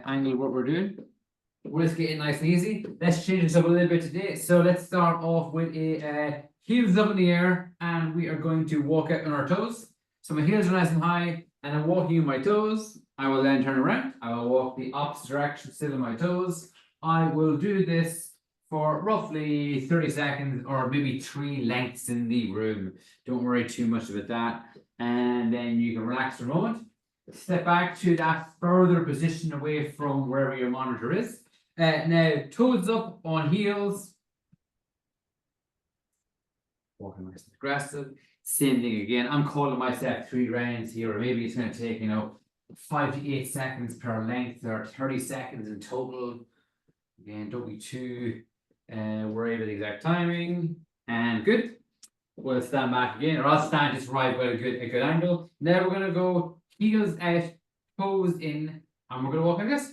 angle what we're doing. We're just getting nice and easy. Let's change this up a little bit today. So let's start off with a heels up in the air, and we are going to walk out on our toes. So my heels are nice and high, and I'm walking on my toes. I will then turn around. I will walk the opposite direction, still on my toes. I will do this for roughly 30 seconds, or maybe 3 lengths in the room. Don't worry too much about that. And then you can relax for a moment. Step back to that further position away from wherever your monitor is. Now, toes up on heels. Walking nice and aggressive. Same thing again. I'm calling myself 3 rounds here, or maybe it's going to take, 5 to 8 seconds per length, or 30 seconds in total. Again, don't be too worried about the exact timing. And good. We'll stand back again, or I'll stand just right with a good angle. Now we're going to go heels out, toes in, and we're going to walk like this.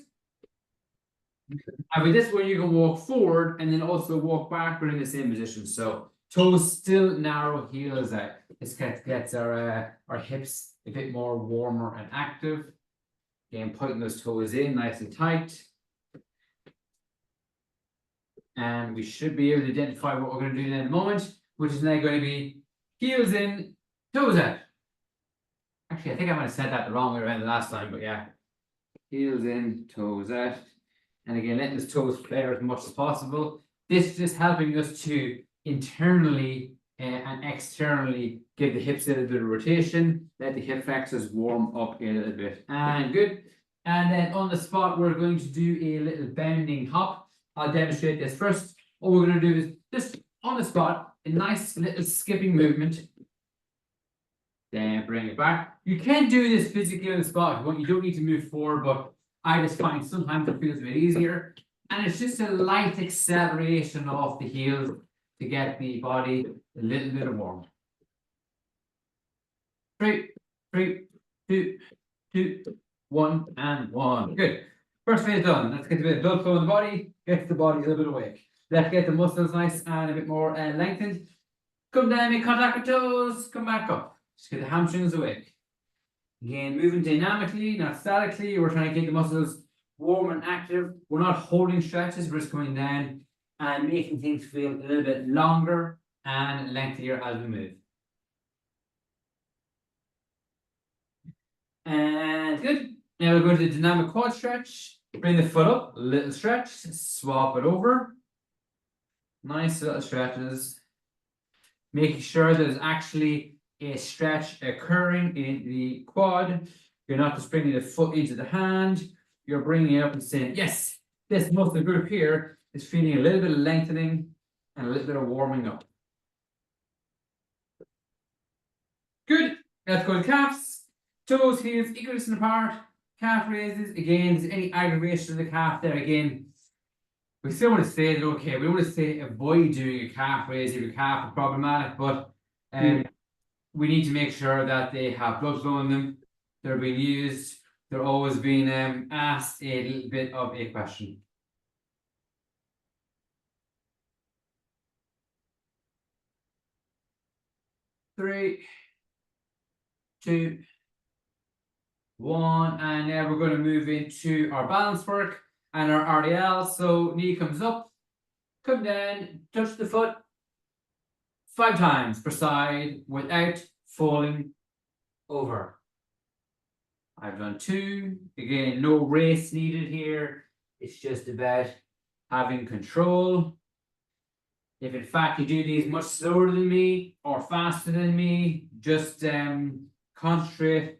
And with this one, you can walk forward and then also walk backward in the same position. So toes still narrow, heels out. This gets our hips a bit more warmer and active. Again, putting those toes in nice and tight. And we should be able to identify what we're going to do in a moment, which is now going to be heels in, toes out. Actually, I think I might have said that the wrong way around the last time, but yeah. Heels in, toes out. And again, letting those toes flare as much as possible. This is just helping us to internally and externally give the hips a little bit of rotation. Let the hip flexors warm up a little bit. And good. And then on the spot, we're going to do a little bounding hop. I'll demonstrate this first. What we're going to do is just on the spot, a nice little skipping movement. Then bring it back. You can do this physically on the spot if you want. You don't need to move forward, but I just find sometimes it feels a bit easier. And it's just a light acceleration of the heels to get the body a little bit of warm. 3, 2, 1, and 1. Good. First phase done. Let's get a bit of blood flow in the body. Get the body a little bit awake. Let's get the muscles nice and a bit more lengthened. Come down, make contact with toes. Come back up. Just get the hamstrings awake. Again, moving dynamically, not statically. We're trying to get the muscles warm and active. We're not holding stretches. We're just coming down and making things feel a little bit longer and lengthier as we move. And good. Now we're going to the dynamic quad stretch. Bring the foot up, little stretch, swap it over. Nice little stretches. Making sure there's actually a stretch occurring in the quad. You're not just bringing the foot into the hand. You're bringing it up and saying, yes, this muscle group here is feeling a little bit of lengthening and a little bit of warming up. Good. Let's go to calves. Toes, heels, equal distance apart. Calf raises. Again, if there's any aggravation of the calf there, again, we still want to say that, okay, we want to say avoid doing a calf raise if your calf is problematic, but we need to make sure that they have blood flow in them. They're being used. They're always being asked a little bit of a question. Three, 2, 1, and now we're going to move into our balance work and our RDL. So knee comes up, come down, touch the foot 5 times per side without falling over. I've done 2. Again, no race needed here. It's just about having control. If in fact you do these much slower than me or faster than me, just concentrate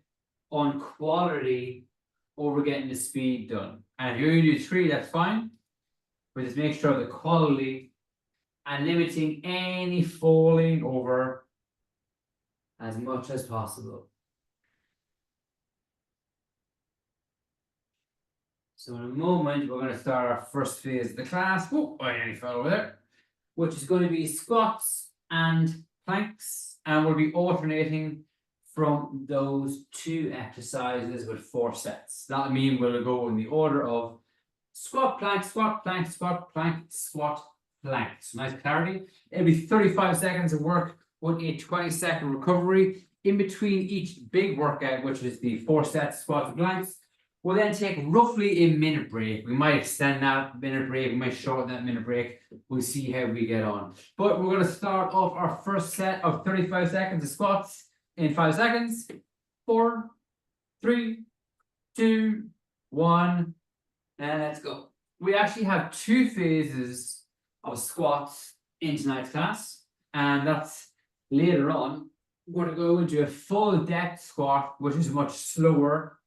on quality over getting the speed done. And if you're going to do 3, that's fine. But just make sure the quality and limiting any falling over as much as possible. So in a moment, we're going to start our first phase of the class. Oh, I nearly fell over there. Which is going to be squats and planks. And we'll be alternating from those 2 exercises with 4 sets. That'll mean we'll go in the order of squat, plank, squat, plank, squat, plank, squat, plank. So nice clarity. It'll be 35 seconds of work with a 20-second recovery in between each big workout, which is the 4 sets, squats and planks. We'll then take roughly a minute break. We might extend that minute break, we might shorten that minute break. We'll see how we get on. But we're going to start off our first set of 35 seconds of squats in 5 seconds. 4, 3, 2, 1, and let's go. We actually have 2 phases of squats in tonight's class, and that's later on. We're going to go into a full depth squat, which is much slower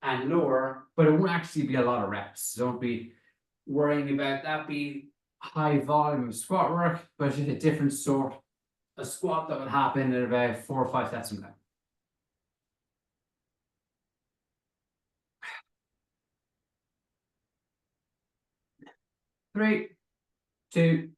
and lower, but it won't actually be a lot of reps. Don't be worrying about that being high volume of squat work, but it's just a different sort of squat that will happen in about 4 or 5 sets from now. 3, 2,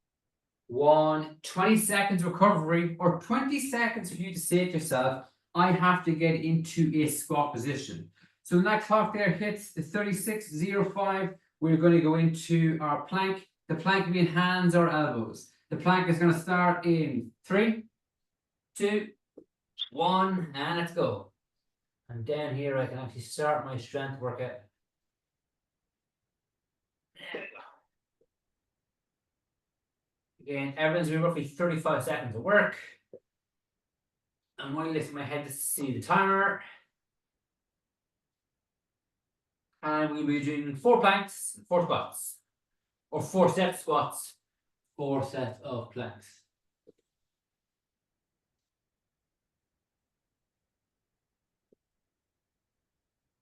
1. 20 seconds recovery, or 20 seconds for you to say to yourself, I have to get into a squat position. So when that clock there hits the 36:05, we're going to go into our plank. The plank will be in hands or elbows. The plank is going to start in 3, 2, 1, and let's go. And down here, I can actually start my strength workout. There we go. Again, everyone's doing roughly 35 seconds of work. I'm only lifting my head to see the timer. And we'll be doing 4 planks, 4 squats, or 4 set squats, 4 sets of planks.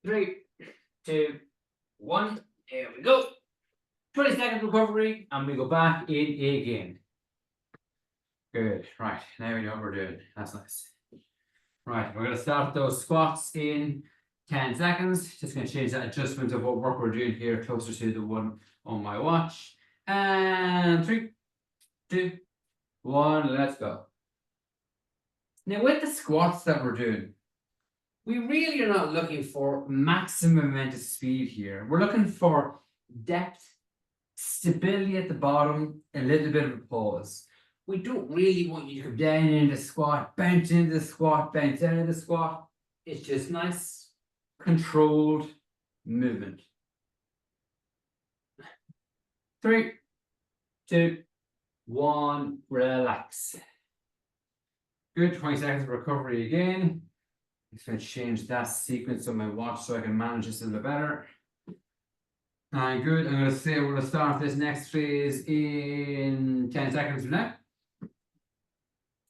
3, 2, 1. There we go. 20 seconds recovery, and we go back in again. Good. Right. Now we know what we're doing. That's nice. Right. We're going to start those squats in 10 seconds. Just going to change that adjustment of what work we're doing here closer to the one on my watch. And 3, 2, 1. Let's go. Now, with the squats that we're doing, we really are not looking for maximum amount of speed here. We're looking for depth, stability at the bottom, a little bit of a pause. We don't really want you to come down into the squat, bounce into the squat, bounce out of the squat. It's just nice, controlled movement. 3, 2, 1, relax. Good, 20 seconds of recovery again. I'm just going to change that sequence on my watch so I can manage this a little bit better. And good, I'm going to say we're going to start this next phase in 10 seconds from now.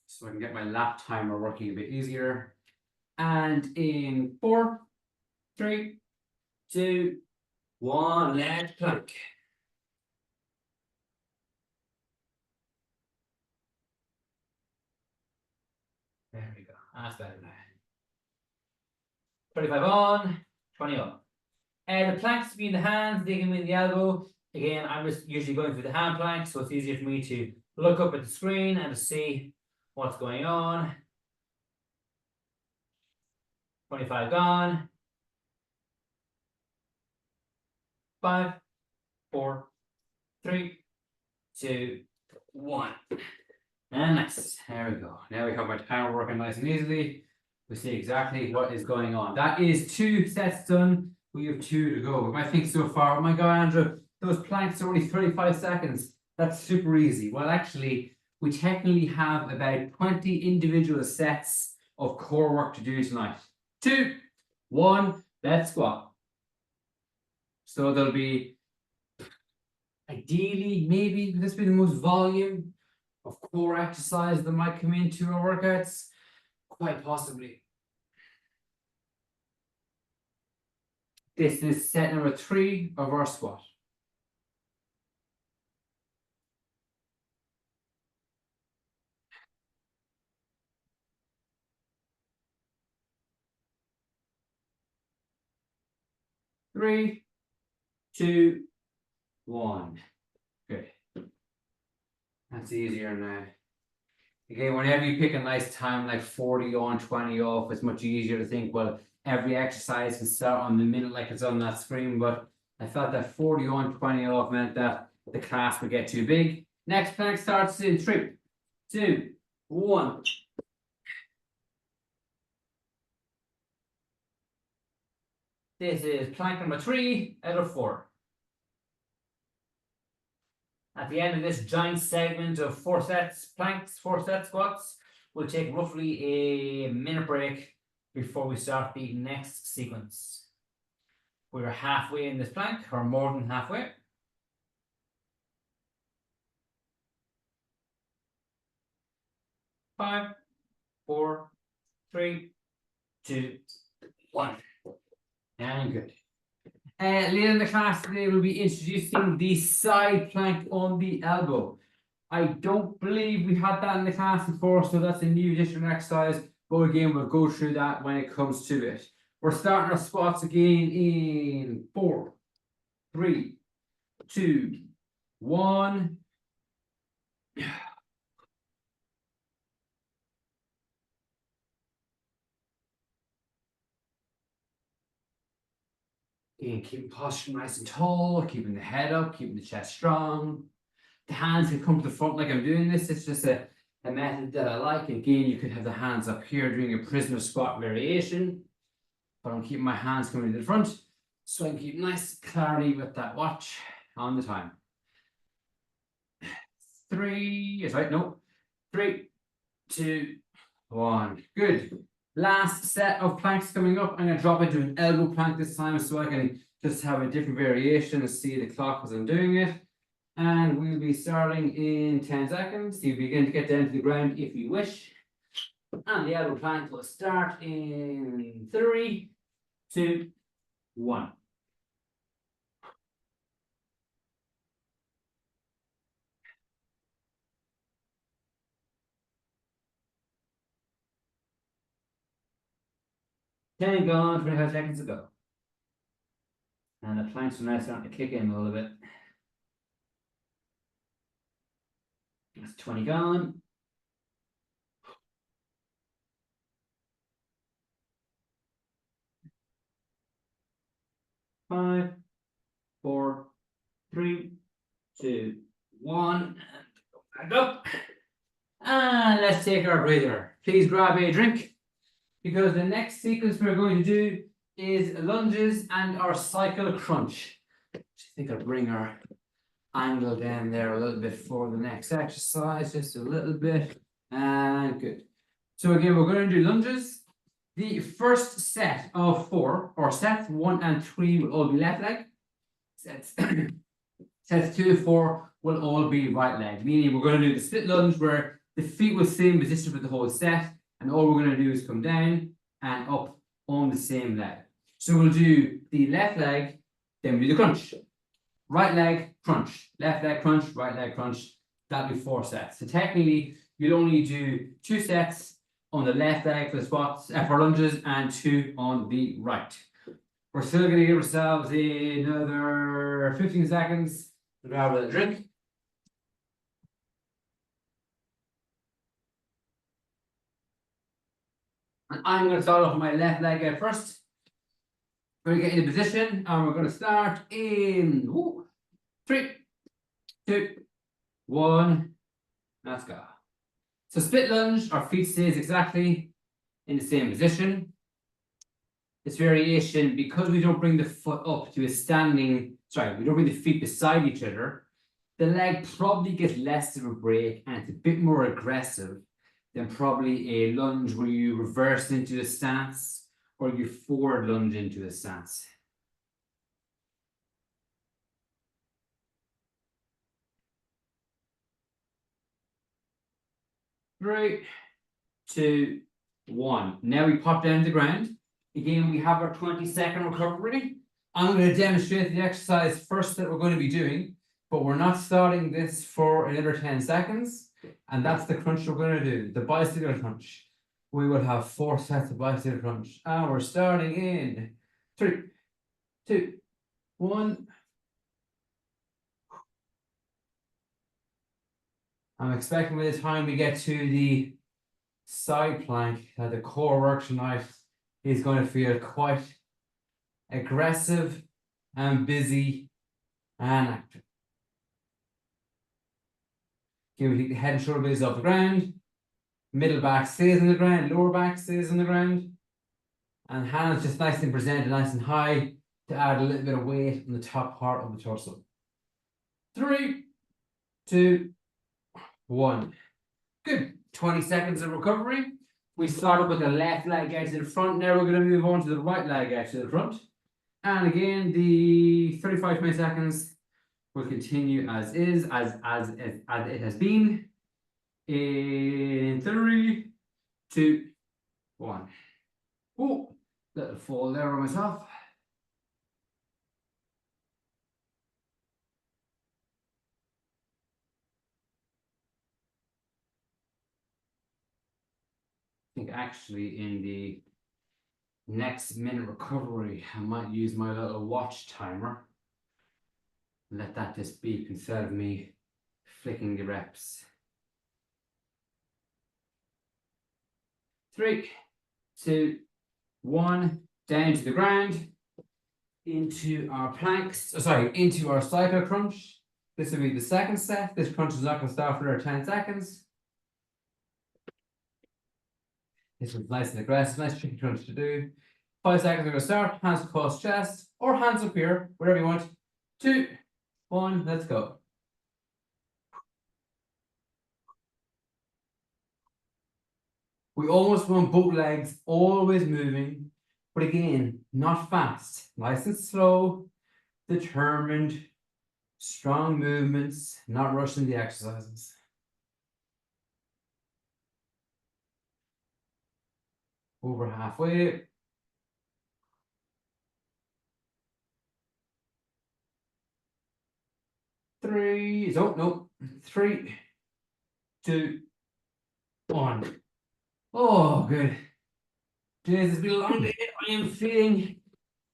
So I can get my lap timer working a bit easier. And in 4, 3, 2, 1, let's plank. There we go. That's better now. 25 on, 20 up. The planks to be in the hands, they can be in the elbow. Again, I'm just usually going through the hand plank, so it's easier for me to look up at the screen and to see what's going on. 25 gone. 5, 4, 3, 2, 1. And nice. There we go. Now we have my timer working nice and easily. We see exactly what is going on. That is 2 sets done. We have 2 to go. You might think so far, oh my God, Andrew, those planks are only 35 seconds. That's super easy. Well, actually, we technically have about 20 individual sets of core work to do tonight. 2, 1, let's squat. So there'll be, ideally, maybe this will be the most volume of core exercise that might come into our workouts. Quite possibly. This is set number 3 of our squat. Three, 2, 1. Good. That's easier now. Again, whenever you pick a nice time like 40 on, 20 off, it's much easier to think, well, every exercise can start on the minute like it's on that screen, but I felt that 40 on, 20 off meant that the class would get too big. Next plank starts in 3, 2, 1. This is plank number 3 out of 4. At the end of this giant segment of 4 sets planks, 4 set squats, we'll take roughly a minute break before we start the next sequence. We're halfway in this plank, or more than halfway. Five, 4, 3, 2, 1. And good. Later in the class today, we'll be introducing the side plank on the elbow. I don't believe we had that in the class before, so that's a new additional exercise. But again, we'll go through that when it comes to it. We're starting our squats again in 4, 3, 2, 1. Again, keeping posture nice and tall, keeping the head up, keeping the chest strong. The hands can come to the front like I'm doing this. It's just a method that I like. Again, you could have the hands up here doing a prisoner squat variation. But I'm keeping my hands coming to the front so I can keep nice clarity with that watch on the time. 3, sorry, no. 3, 2, 1. Good. Last set of planks coming up. I'm going to drop into an elbow plank this time so I can just have a different variation and see the clock as I'm doing it. And we'll be starting in 10 seconds. You begin to get down to the ground if you wish. And the elbow plank will start in 3, 2, 1. Ten gone, 25 seconds to go. And the planks are now starting to kick in a little bit. That's 20 gone. 5, 4, 3, 2, 1. And go back up. And let's take our breather. Please grab a drink, because the next sequence we're going to do is lunges and our cycle crunch. I think I'll bring our angle down there a little bit for the next exercise, just a little bit, and good. So again, we're going to do lunges. The first set of 4, or sets 1 and 3, will all be left leg. Sets 2 to 4 will all be right leg, meaning we're going to do the split lunge where the feet will stay in position for the whole set, and all we're going to do is come down and up on the same leg. So we'll do the left leg, then we do the crunch. Right leg, crunch. Left leg, crunch. Right leg, crunch. That'll be 4 sets. So technically, you'll only do 2 sets on the left leg for the squats, for lunges, and 2 on the right. We're still going to give ourselves another 15 seconds to grab a drink. And I'm going to start off with my left leg out first. We're going to get into position, and we're going to start in 3, 2, 1. Let's go. So split lunge, our feet stays exactly in the same position. This variation, because we don't bring the foot up to a standing, we don't bring the feet beside each other, the leg probably gets less of a break and it's a bit more aggressive than probably a lunge where you reverse into a stance or you forward lunge into a stance. Three, 2, 1. Now we pop down to the ground. Again, we have our 20-second recovery. I'm going to demonstrate the exercise first that we're going to be doing, but we're not starting this for another 10 seconds. And that's the crunch we're going to do, the bicycle crunch. We will have 4 sets of bicycle crunch. And we're starting in 3, 2, 1. I'm expecting by the time we get to the side plank that the core work tonight is going to feel quite aggressive and busy and active. Okay, we take the head and shoulder blades off the ground. Middle back stays on the ground, lower back stays on the ground. And hands just nice and presented, nice and high, to add a little bit of weight on the top part of the torso. 3, 2, 1. Good. 20 seconds of recovery. We started with the left leg out to the front. Now we're going to move on to the right leg out to the front. And again, the 35-20 seconds will continue as is, as it has been. In 3, 2, 1. Oh, little fall there on myself. I think actually in the next minute recovery, I might use my little watch timer. Let that just beep instead of me flicking the reps. 3, 2, 1. Down to the ground. Into our planks. Into our cycle crunch. This will be the second set. This crunch is not going to start for 10 seconds. This was nice and aggressive, nice tricky crunch to do. 5 seconds, we're going to start. Hands across chest or hands up here, wherever you want. 2, 1, let's go. We almost want both legs always moving, but again, not fast. Nice and slow, determined, strong movements, not rushing the exercises. Over halfway. 3, 3, 2, 1. Oh, good. Jeez, it's been a long day. I am feeling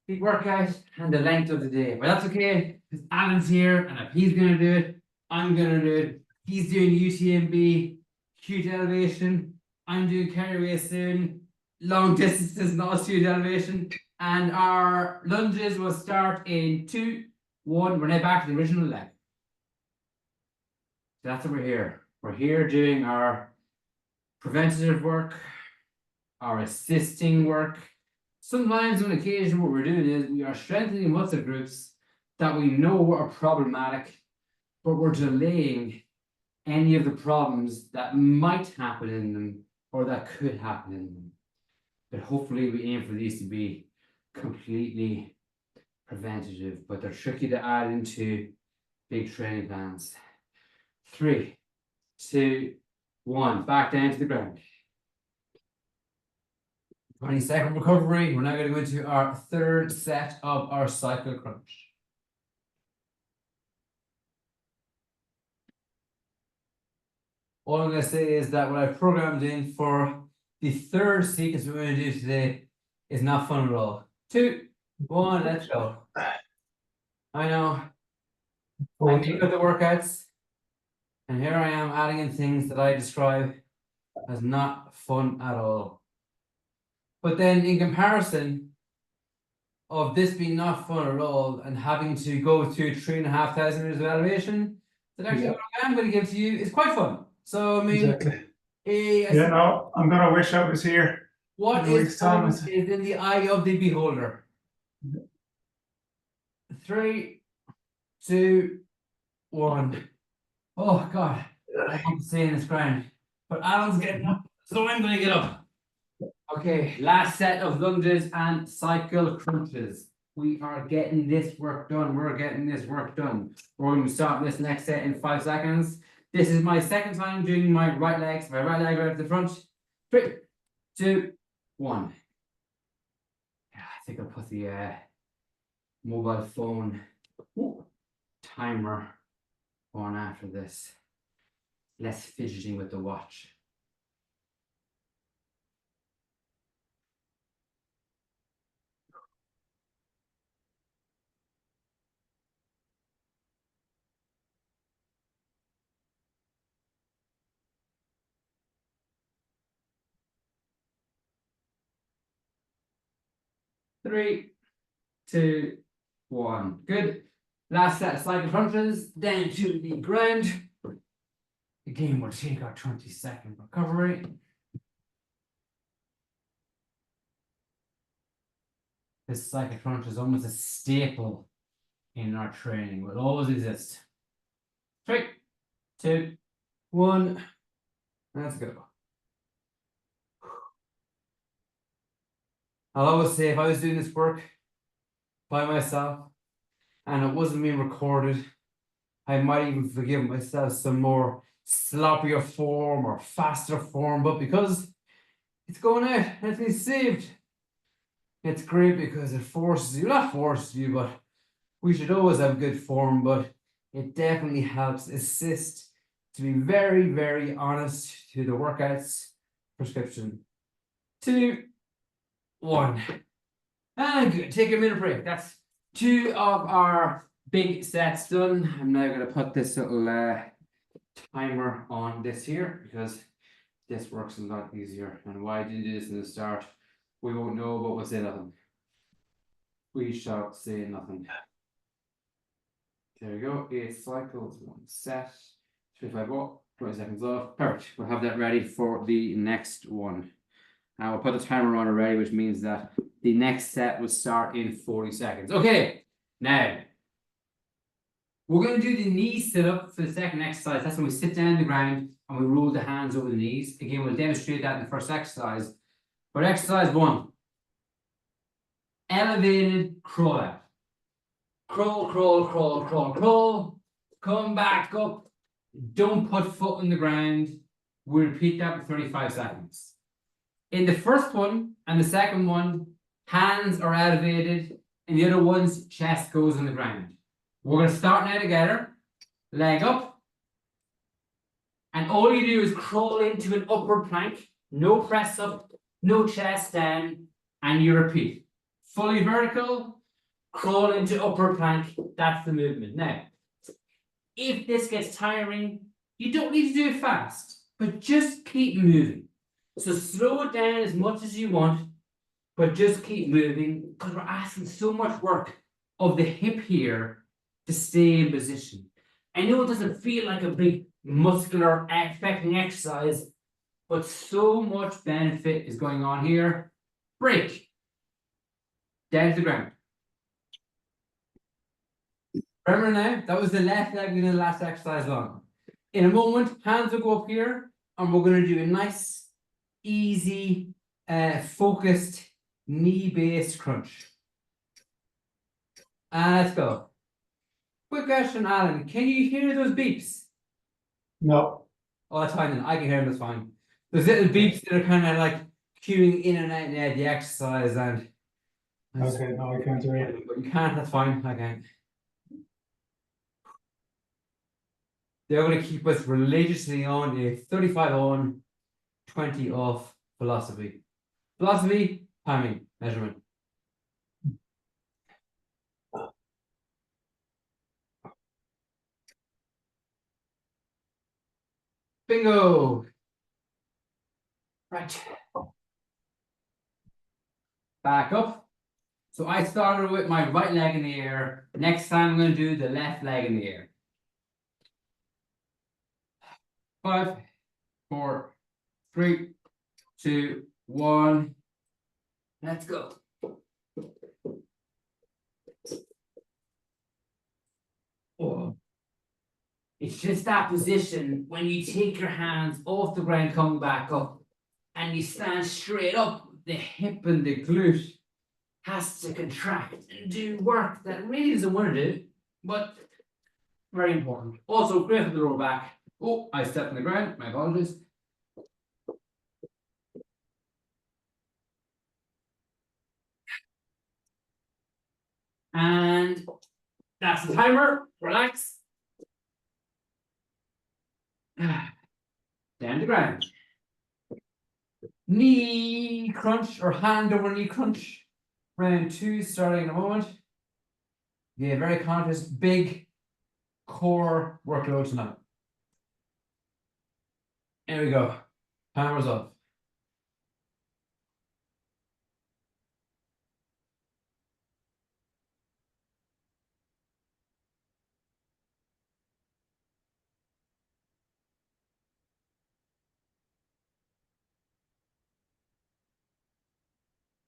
big workout and the length of the day. But that's okay, because Alan's here, and if he's going to do it, I'm going to do it. He's doing UTMB, huge elevation. I'm doing carry weight soon, long distances, not huge elevation. And our lunges will start in 2, 1. We're now back to the original leg. So that's what we're here. We're here doing our preventative work, our assisting work. Sometimes on occasion what we're doing is we are strengthening muscle groups that we know are problematic, but we're delaying any of the problems that might happen in them or that could happen in them. But hopefully we aim for these to be completely preventative, but they're tricky to add into big training plans. 3, 2, 1. Back down to the ground. 20-second recovery. We're now going to go into our third set of our cycle crunch. All I'm going to say is that what I've programmed in for the third sequence we're going to do today is not fun at all. 2, 1, let's go. I know. I make up the workouts, and here I am adding in things that I describe as not fun at all. But then in comparison of this being not fun at all and having to go through 3,500 meters of elevation, that actually what I'm going to give to you is quite fun. So I mean, I'm gonna wish I was here. What is fun is in the eye of the beholder. 3, 2, 1. Oh God, I want to stay in this ground, but Alan's getting up, so I'm going to get up. Okay, last set of lunges and cycle crunches. We are getting this work done. We're getting this work done. We're going to start this next set in 5 seconds. This is my second time doing my right leg. My right leg right at the front. 3, 2, 1. Yeah, I think I'll put the mobile phone timer on after this. Less fidgeting with the watch. Three, 2, 1. Good. Last set of cycle crunches, down to the ground. Again, we'll take our 20-second recovery. This cycle crunch is almost a staple in our training. Will always exist. 3, 2, 1. Let's go. I'll always say if I was doing this work by myself and it wasn't being recorded, I might even forgive myself some more sloppier form or faster form, but because it's going out and it's been saved, it's great because it forces you, not forces you, but we should always have good form, but it definitely helps assist to be very, very honest to the workouts prescription. 2, 1. And good. Take a minute break. That's 2 of our big sets done. I'm now going to put this little timer on this here because this works a lot easier. And why I didn't do this in the start, we won't know, but we'll say nothing. We shall say nothing. There we go. 8 cycles, 1 set. 25 up, 20 seconds off. Perfect. We'll have that ready for the next one. Now we'll put the timer on already, which means that the next set will start in 40 seconds. Okay, now we're going to do the knee sit-up for the second exercise. That's when we sit down on the ground and we roll the hands over the knees. Again, we'll demonstrate that in the first exercise. But exercise 1, elevated crawl out. Crawl, crawl, crawl, crawl, crawl. Come back up. Don't put foot on the ground. We'll repeat that for 35 seconds. In the first one and the second one, hands are elevated. In the other ones, chest goes on the ground. We're going to start now together. Leg up. And all you do is crawl into an upward plank. No press up, no chest down. And you repeat. Fully vertical. Crawl into upward plank. That's the movement. Now, if this gets tiring, you don't need to do it fast, but just keep moving. So slow it down as much as you want, but just keep moving because we're asking so much work of the hip here to stay in position. I know it doesn't feel like a big muscular affecting exercise, but so much benefit is going on here. Break. Down to the ground. Remember now, that was the left leg we did the last exercise on. In a moment, hands will go up here, and we're going to do a nice, easy, focused knee-based crunch. Let's go. Quick question, Alan. Can you hear those beeps? No. Oh, that's fine then. I can hear them, that's fine. Those little beeps that are kind of like queuing in and out now the exercise and... Okay, no, I can't hear you. But you can't, that's fine. I can't. They're going to keep us religiously on a 35 on, 20 off philosophy. Philosophy, timing, measurement. Bingo! Right. Back up. So I started with my right leg in the air. Next time I'm going to do the left leg in the air. 5, 4, 3, 2, 1. Let's go. Oh. It's just that position when you take your hands off the ground coming back up and you stand straight up, the hip and the glute has to contract and do work that it really doesn't want to do, but very important. Also, great for the lower back. Oh, I stepped on the ground, my apologies. And that's the timer. Relax. Down the ground. Knee crunch or hand over knee crunch. Round 2 starting in a moment. Yeah, very conscious, big core workload tonight. There we go. Timer's off.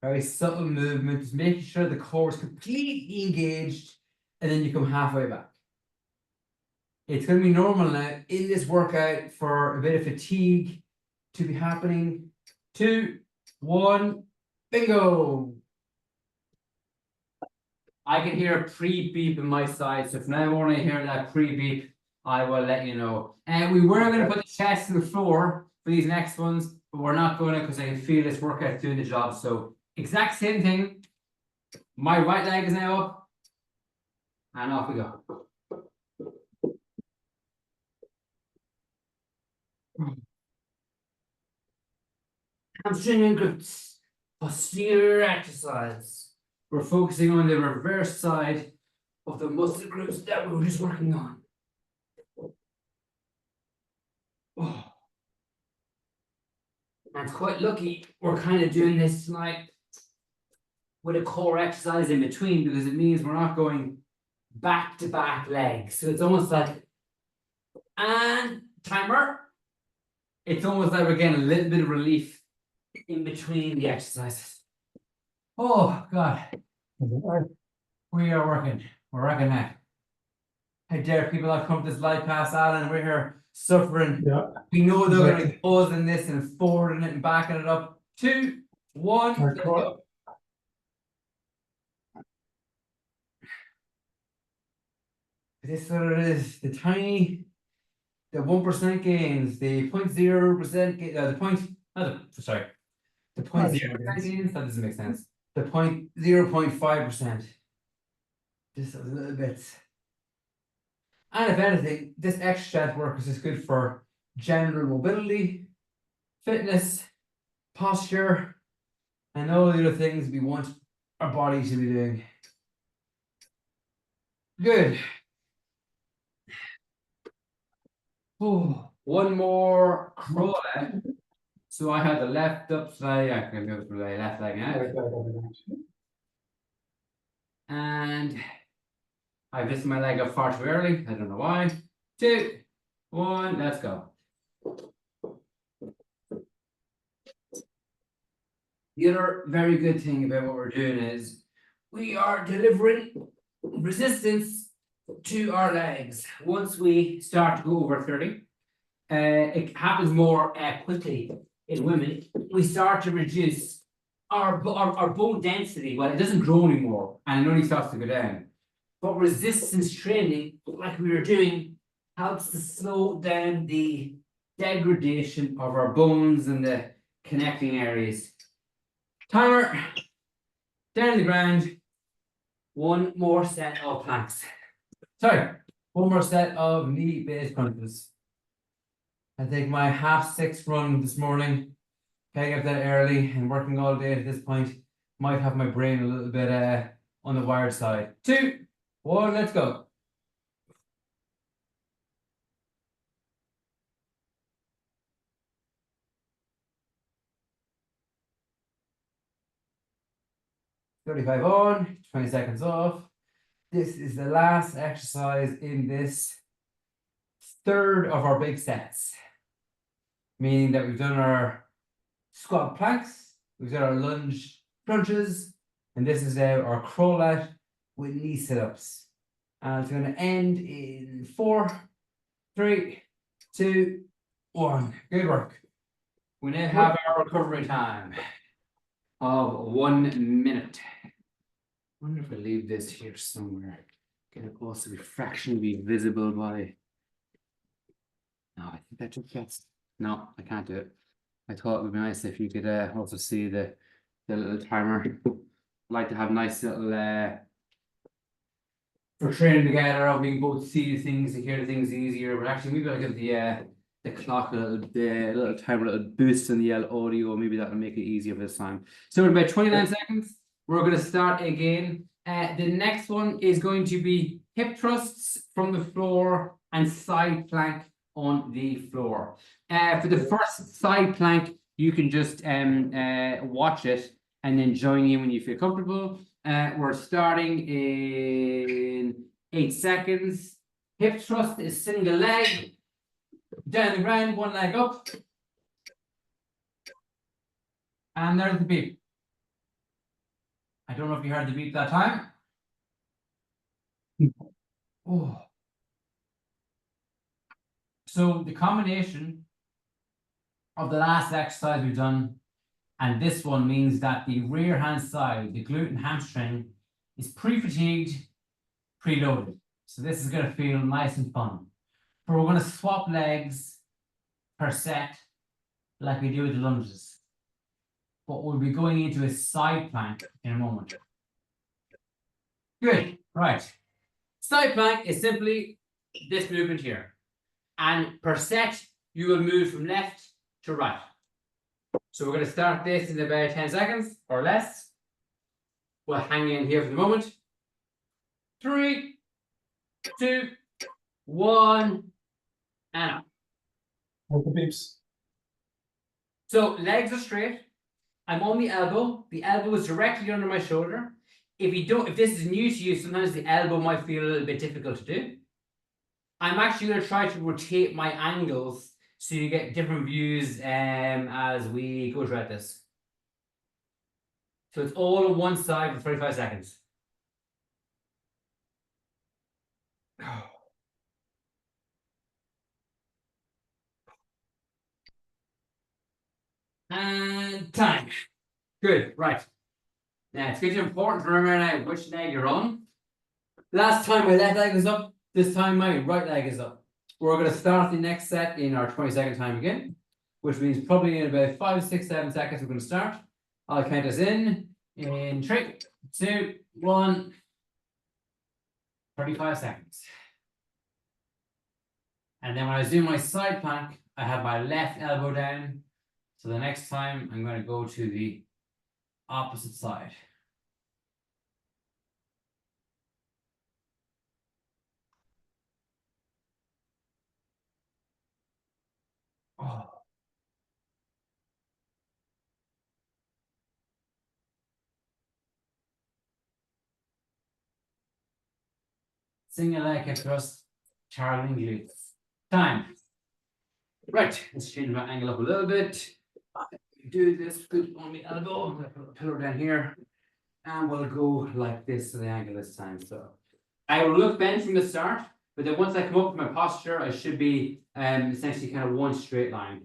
Very subtle movement, just making sure the core is completely engaged, and then you come halfway back. It's going to be normal now in this workout for a bit of fatigue to be happening. 2, 1, bingo. I can hear a pre-beep in my side, so if now when I hear that pre-beep, I will let you know. And we were going to put the chest to the floor for these next ones, but we're not going to because I can feel this workout doing the job. So exact same thing. My right leg is now up, and off we go. Hamstring and glutes, posterior exercise. We're focusing on the reverse side of the muscle groups that we were just working on. Oh. And it's quite lucky we're kind of doing this like with a core exercise in between, because it means we're not going back to back legs. So it's almost like, and timer. It's almost like we're getting a little bit of relief in between the exercises. Oh God. We are working. We're working now. I dare people not come to this live past Alan. We're here suffering. Yeah. We know they're going to be pausing this and forwarding it and backing it up. 2, 1. Let's go. This is what it is. The 1% gains, the 0.0% gain, the 0.0% gains. That doesn't make sense. The 0.5%. Just a little bit. And if anything, this extra work is just good for general mobility, fitness, posture, and all the other things we want our body to be doing. Good. Oh, one more crawl out. So I had the left upside. I can go through the left leg now. And I lifted my leg up far too early. I don't know why. 2, 1, let's go. The other very good thing about what we're doing is we are delivering resistance to our legs. Once we start to go over 30, it happens more quickly in women. We start to reduce our bone density. Well, it doesn't grow anymore, and it only starts to go down. But resistance training, like we were doing, helps to slow down the degradation of our bones and the connecting areas. Timer, down on the ground. One more set of planks. Sorry, one more set of knee-based crunches. I think my 6:30 run this morning, getting up that early and working all day at this point, might have my brain a little bit on the wired side. 2, 1, let's go. $35 on, 20 seconds off. This is the last exercise in this third of our big sets. Meaning that we've done our squat planks, we've done our lunge crunches, and this is now our crawl out with knee sit-ups. And it's going to end in 4, 3, 2, 1. Good work. We now have our recovery time of 1 minute. I wonder if I leave this here somewhere. Can it also be fractionally visible by... No, I think that just gets... No, I can't do it. I thought it would be nice if you could also see the little timer. I like to have nice little for training together. We can both see the things and hear the things easier. But actually, maybe I'll give the clock a little timer, a little boost in the audio. Maybe that'll make it easier this time. So in about 29 seconds, we're going to start again. The next one is going to be hip thrusts from the floor and side plank on the floor. For the first side plank, you can just watch it and then join in when you feel comfortable. We're starting in 8 seconds. Hip thrust is single leg, down the ground, one leg up. And there's the beep. I don't know if you heard the beep that time. Oh. So the combination of the last exercise we've done and this one means that the rear hand side, the glute and hamstring, is pre-fatigued, preloaded. So this is going to feel nice and fun. But we're going to swap legs per set like we do with the lunges. But we'll be going into a side plank in a moment. Good, right. Side plank is simply this movement here. And per set, you will move from left to right. So we're going to start this in about 10 seconds or less. We'll hang in here for the moment. 3, 2, 1, and up. What the beeps? So legs are straight. I'm on the elbow. The elbow is directly under my shoulder. If this is new to you, sometimes the elbow might feel a little bit difficult to do. I'm actually going to try to rotate my angles so you get different views as we go throughout this. So it's all on one side for 35 seconds. And time. Good, right. Now it's going to be important to remember now which leg you're on. Last time my left leg was up, this time my right leg is up. We're going to start the next set in our 20-second time again, which means probably in about 5, 6, 7 seconds we're going to start. I'll count us in 3, 2, 1. 35 seconds. And then when I do my side plank, I have my left elbow down. So the next time I'm going to go to the opposite side. Oh. Single leg hip thrust, targeting glutes. Time. Right, let's change my angle up a little bit. Do this, put on the elbow. I'm going to put a pillow down here. And we'll go like this to the angle this time. So I will look bent from the start, but then once I come up with my posture, I should be essentially kind of one straight line.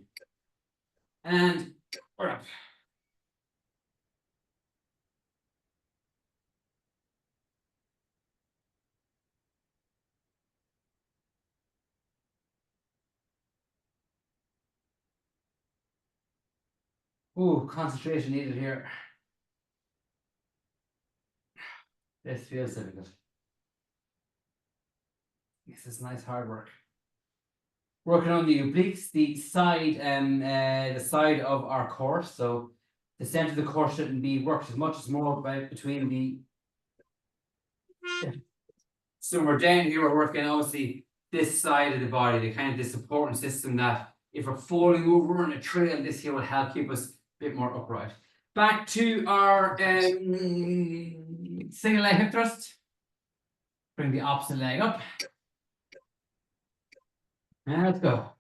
And we're up. Oh, concentration needed here. This feels difficult. This is nice hard work. Working on the obliques, the side of our core. So the center of the core shouldn't be worked as much as more about between the. So we're down here, we're working obviously this side of the body, the kind of the supporting system that if we're falling over on a trail, this here will help keep us a bit more upright. Back to our single leg hip thrust. Bring the opposite leg up. And let's go.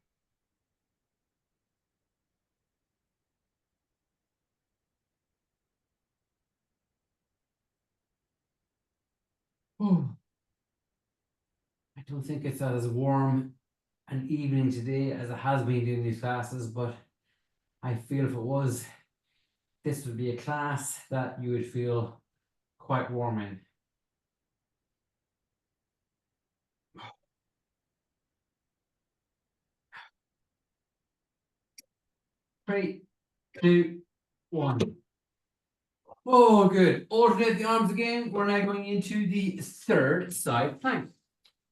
Ooh. I don't think it's as warm an evening today as it has been doing these classes, but I feel if it was, this would be a class that you would feel quite warm in. Three, 2, 1. Oh, good. Alternate the arms again. We're now going into the third side plank.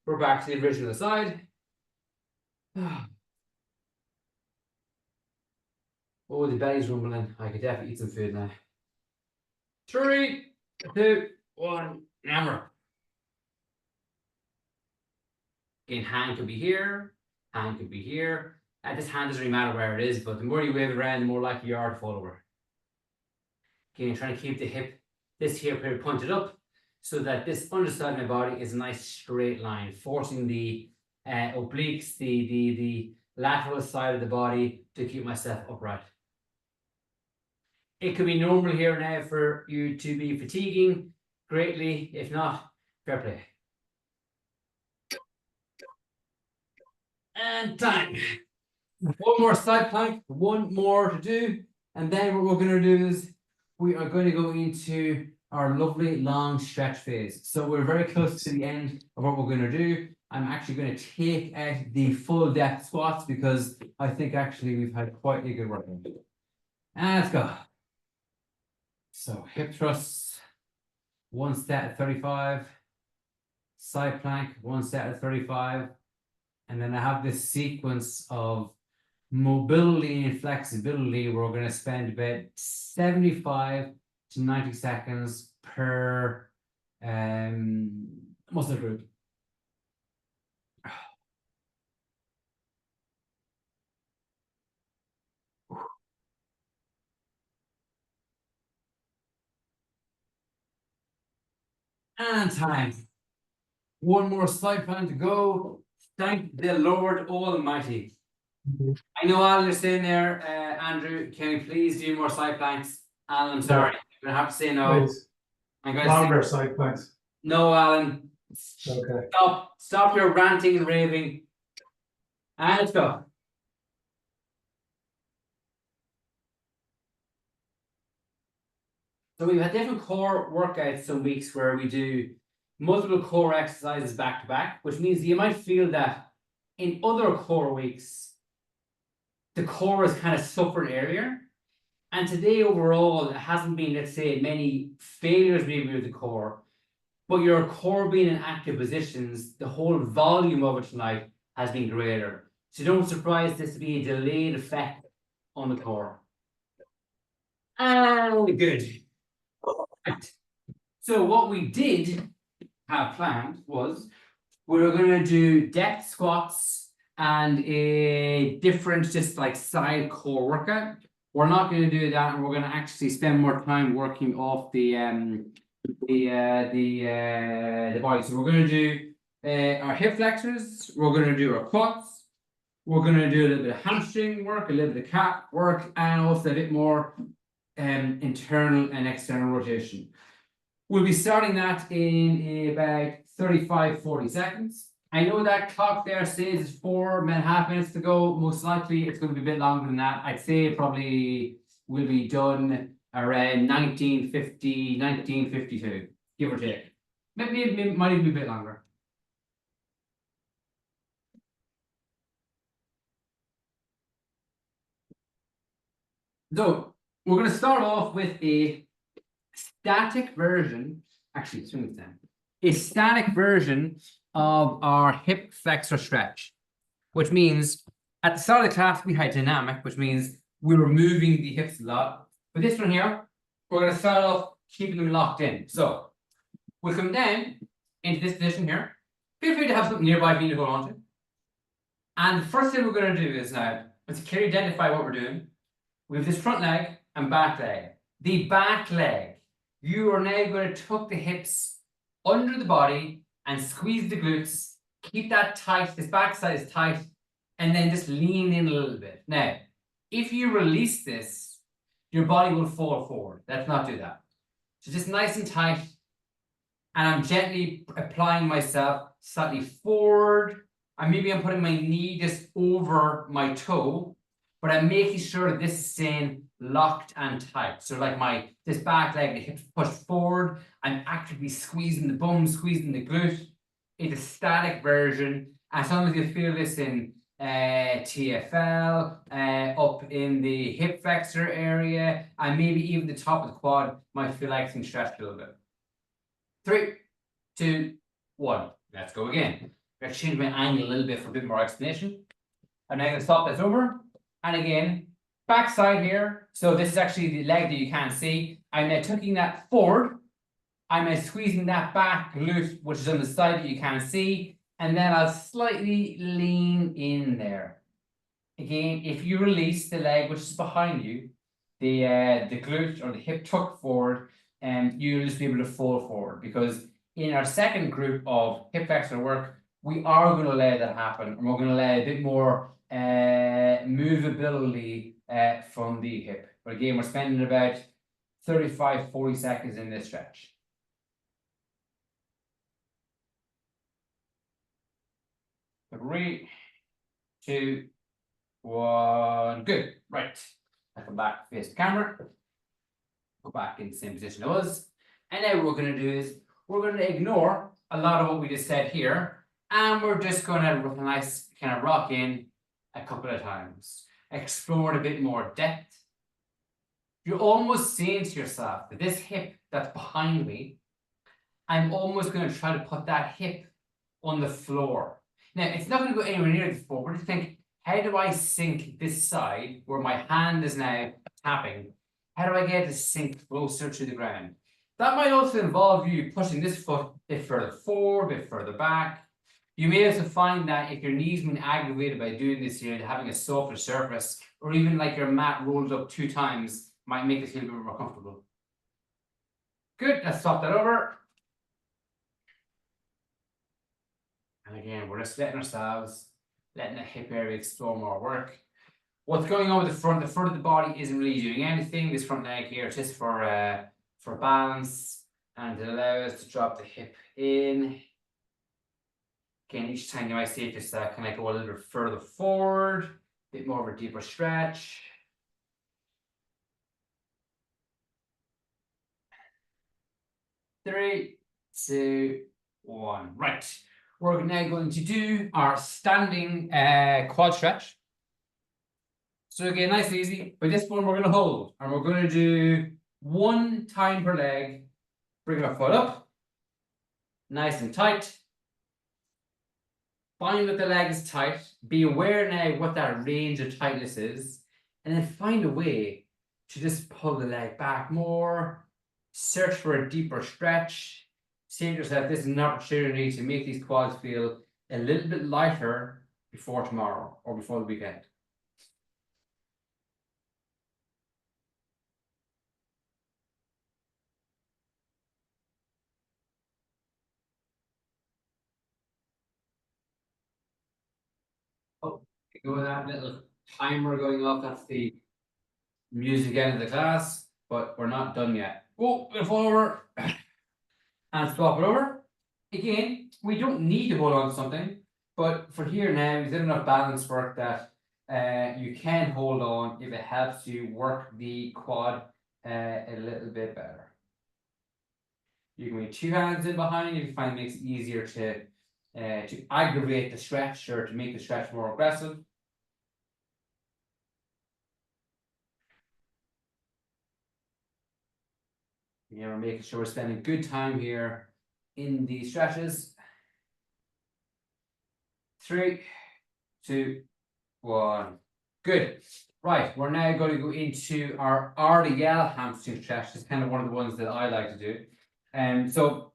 We're back to the original side. Oh, the belly's rumbling. I could definitely eat some food now. 3, 2, 1. Hammer. Again, hand could be here. Hand could be here. This hand doesn't really matter where it is, but the more you wave it around, the more likely you are to fall over. Again, trying to keep the hip, this hip here pointed up, so that this underside of my body is a nice straight line, forcing the obliques, the lateral side of the body to keep myself upright. It could be normal here now for you to be fatiguing greatly. If not, fair play. And time. One more side plank, one more to do. And then what we're going to do is we are going to go into our lovely long stretch phase. So we're very close to the end of what we're going to do. I'm actually going to take out the full depth squats because I think actually we've had quite a good workout. And let's go. So hip thrusts, one set at 35. Side plank, one set at 35. And then I have this sequence of mobility and flexibility. We're going to spend about 75 to 90 seconds per muscle group. And time. One more side plank to go. Thank the Lord Almighty. I know Alan is saying there, Andrew, can we please do more side planks? Alan, I'm sorry, I'm going to have to say no. Please. I'm going to Longer side planks. No, Alan. Okay. Stop your ranting and raving. And let's go. So we've had different core workouts some weeks where we do multiple core exercises back to back, which means you might feel that in other core weeks, the core has kind of suffered earlier. And today overall, it hasn't been, let's say, many failures maybe with the core, but your core being in active positions, the whole volume of it tonight has been greater. So don't surprise this to be a delayed effect on the core. And good. Right. So what we did have planned was we were going to do depth squats and a different just like side core workout. We're not going to do that, and we're going to actually spend more time working off the body. So we're going to do our hip flexors. We're going to do our quads. We're going to do a little bit of hamstring work, a little bit of calf work, and also a bit more internal and external rotation. We'll be starting that in about 35-40 seconds. I know that clock there says it's 4.5 minutes to go. Most likely it's going to be a bit longer than that. I'd say probably will be done around 1950, 1952, give or take. Maybe it might even be a bit longer. So we're going to start off with a static version, actually swing it down, a static version of our hip flexor stretch, which means at the start of the class we had dynamic, which means we were moving the hips a lot. But this one here, we're going to start off keeping them locked in. So we'll come down into this position here. Feel free to have something nearby for you to hold on to. And the first thing we're going to do is now, let's clearly identify what we're doing. We have this front leg and back leg. The back leg, you are now going to tuck the hips under the body and squeeze the glutes. Keep that tight. This back side is tight. And then just lean in a little bit. Now, if you release this, your body will fall forward. Let's not do that. So just nice and tight. And I'm gently applying myself slightly forward. And maybe I'm putting my knee just over my toe. But I'm making sure that this is staying locked and tight. So like this back leg, the hips pushed forward. I'm actively squeezing the bum, squeezing the glute. It's a static version. And sometimes you feel this in TFL, up in the hip flexor area, and maybe even the top of the quad might feel like it's been stretched a little bit. 3, 2, 1. Let's go again. I'm going to change my angle a little bit for a bit more explanation. I'm now going to stop this over. And again, back side here. So this is actually the leg that you can't see. I'm now tucking that forward. I'm now squeezing that back glute, which is on the side that you can't see. And then I'll slightly lean in there. Again, if you release the leg, which is behind you, the glute or the hip tuck forward, and you'll just be able to fall forward. Because in our second group of hip flexor work, we are going to let that happen. And we're going to let a bit more movability from the hip. But again, we're spending about 35-40 seconds in this stretch. 3, 2, 1, good. Right. I come back, face the camera. Go back in the same position I was. And now what we're going to do is we're going to ignore a lot of what we just said here. And we're just going to nice kind of rock in a couple of times. Explore a bit more depth. You're almost saying to yourself that this hip that's behind me, I'm almost going to try to put that hip on the floor. Now, it's not going to go anywhere near the floor, but just think, how do I sink this side where my hand is now tapping? How do I get it to sink closer to the ground? That might also involve you pushing this foot a bit further forward, a bit further back. You may also find that if your knee's been aggravated by doing this here, having a softer surface, or even like your mat rolled up 2 times, might make this feel a bit more comfortable. Good, let's swap that over. And again, we're just letting ourselves, letting the hip area explore more work. What's going on with the front? The front of the body isn't really doing anything. This front leg here is just for balance, and it allows us to drop the hip in. Again, each time you might see it just kind of go a little bit further forward, a bit more of a deeper stretch. Three, 2, 1. Right. We're now going to do our standing quad stretch. So again, nice and easy. But this one we're going to hold, and we're going to do 1 time per leg. Bring our foot up, nice and tight. Find that the leg is tight. Be aware now what that range of tightness is, and then find a way to just pull the leg back more. Search for a deeper stretch. Say to yourself, this is an opportunity to make these quads feel a little bit lighter before tomorrow or before the weekend. Oh, go with that little timer going off. That's the music end of the class, but we're not done yet. Oh, we'll fall over and swap it over. Again, we don't need to hold on to something, but for here now, we've done enough balance work that you can hold on if it helps you work the quad a little bit better. You can put 2 hands in behind if you find it makes it easier to aggravate the stretch or to make the stretch more aggressive. Yeah, we're making sure we're spending good time here in these stretches. 3, 2, 1. Good. Right, we're now going to go into our RDL hamstring stretch. It's kind of one of the ones that I like to do. So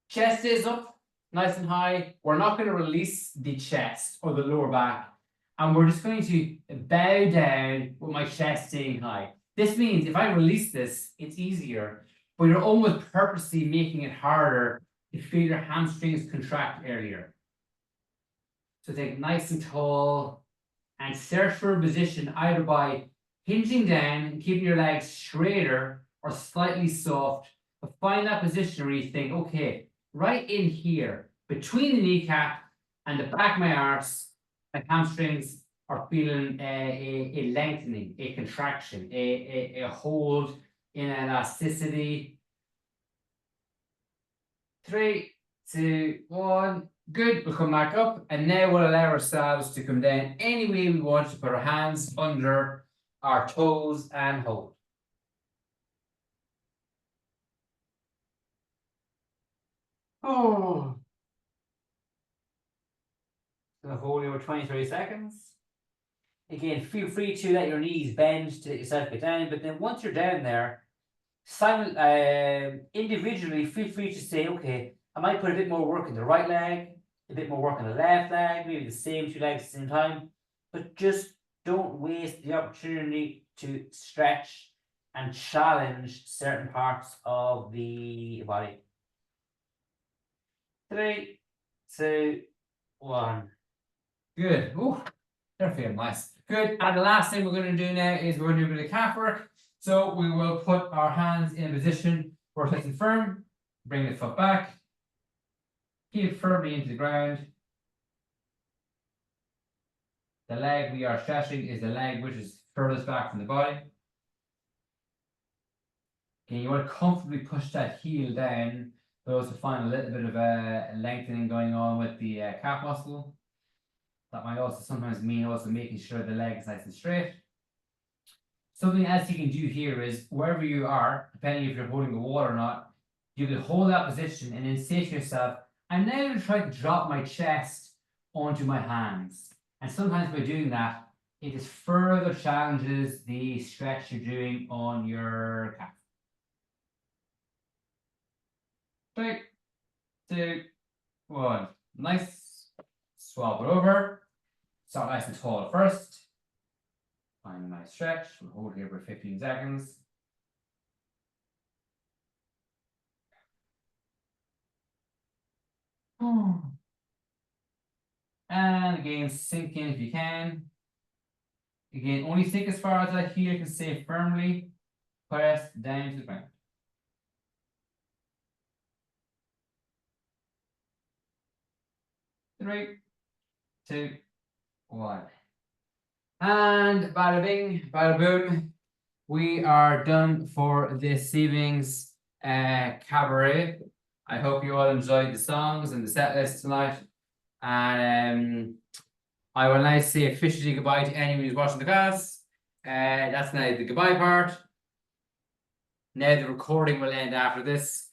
chest is up, nice and high. We're not going to release the chest or the lower back, and we're just going to bow down with my chest staying high. This means if I release this, it's easier, but you're almost purposely making it harder to feel your hamstrings contract earlier. So think nice and tall and search for a position either by hinging down and keeping your legs straighter or slightly soft. But find that position where you think, okay, right in here, between the kneecap and the back of my arse, my hamstrings are feeling a lengthening, a contraction, a hold in elasticity. 3, 2, 1. Good. We'll come back up, and now we'll allow ourselves to come down any way we want to put our hands under our toes and hold. Oh. So hold over 20-30 seconds. Again, feel free to let your knees bend to let yourself get down, but then once you're down there, individually feel free to say, okay, I might put a bit more work in the right leg, a bit more work on the left leg, maybe the same 2 legs at the same time, but just don't waste the opportunity to stretch and challenge certain parts of the body. 3, 2, 1. Good. Ooh. They're feeling nice. Good. And the last thing we're going to do now is we're going to do a bit of calf work. So we will put our hands in a position where it's nice and firm. Bring the foot back. Keep it firmly into the ground. The leg we are stretching is the leg which is furthest back from the body. Okay, you want to comfortably push that heel down, but also find a little bit of a lengthening going on with the calf muscle. That might also sometimes mean also making sure the leg is nice and straight. Something else you can do here is wherever you are, depending if you're holding the wall or not, you can hold that position and then say to yourself, I'm now going to try to drop my chest onto my hands. And sometimes by doing that, it just further challenges the stretch you're doing on your calf. 3, 2, 1. Nice. Swap it over. Start nice and tall first. Find a nice stretch. We'll hold here for 15 seconds. And again, sink in if you can. Again, only sink as far as that heel can stay firmly pressed down to the ground. 3, 2, 1. And bada bing, bada boom. We are done for this evening's cabaret. I hope you all enjoyed the songs and the set list tonight. And I will now say officially goodbye to anyone who's watching the class. That's now the goodbye part. Now the recording will end after this.